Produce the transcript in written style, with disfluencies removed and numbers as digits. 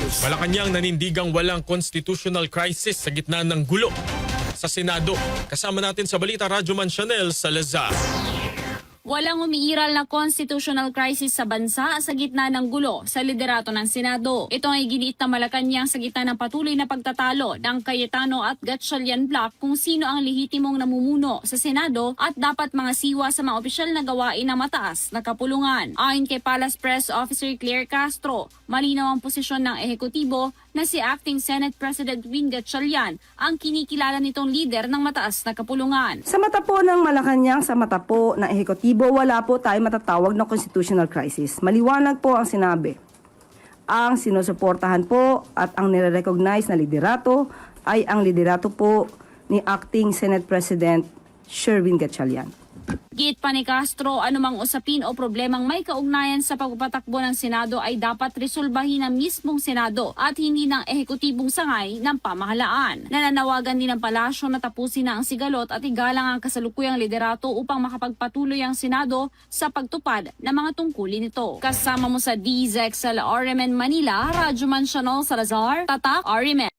Malacanang nanindigang walang constitutional crisis sa gitna ng gulo sa Senado. Kasama natin sa balita, Radyo Man Chanel Salazar. Walang umiiral na constitutional crisis sa bansa sa gitna ng gulo sa liderato ng Senado. Ito ay giniit na Malacanang sa gitna ng patuloy na pagtatalo ng Cayetano at Gatchalian block kung sino ang lehitimong namumuno sa Senado at dapat mga siwa sa mga opisyal na gawain ng mataas na kapulungan. Ayon kay Palace Press Officer Claire Castro, malinaw ang posisyon ng ehekutibo na si Acting Senate President Win Gatchalian ang kinikilala nitong lider ng mataas na kapulungan. Sa mata po ng Malacanang, sa mata po ng ehekutibo, wala po tayo matatawag na constitutional crisis. Maliwanag po ang sinabi. Ang sinusuportahan po at ang nire-recognize na liderato ay ang liderato po ni Acting Senate President Sherwin Gatchalian. Git pa ni Castro, anumang usapin o problemang may kaugnayan sa pagpapatakbo ng Senado ay dapat resolbahin ng mismong Senado at hindi ng ehekutibong sangay ng pamahalaan. Nananawagan din ng palasyo na tapusin na ang sigalot at igalang ang kasalukuyang liderato upang makapagpatuloy ang Senado sa pagtupad ng mga tungkulin nito. Kasama mo sa DZXL RMN Manila, Radyo Man Chanel Salazar, Tatak RMN.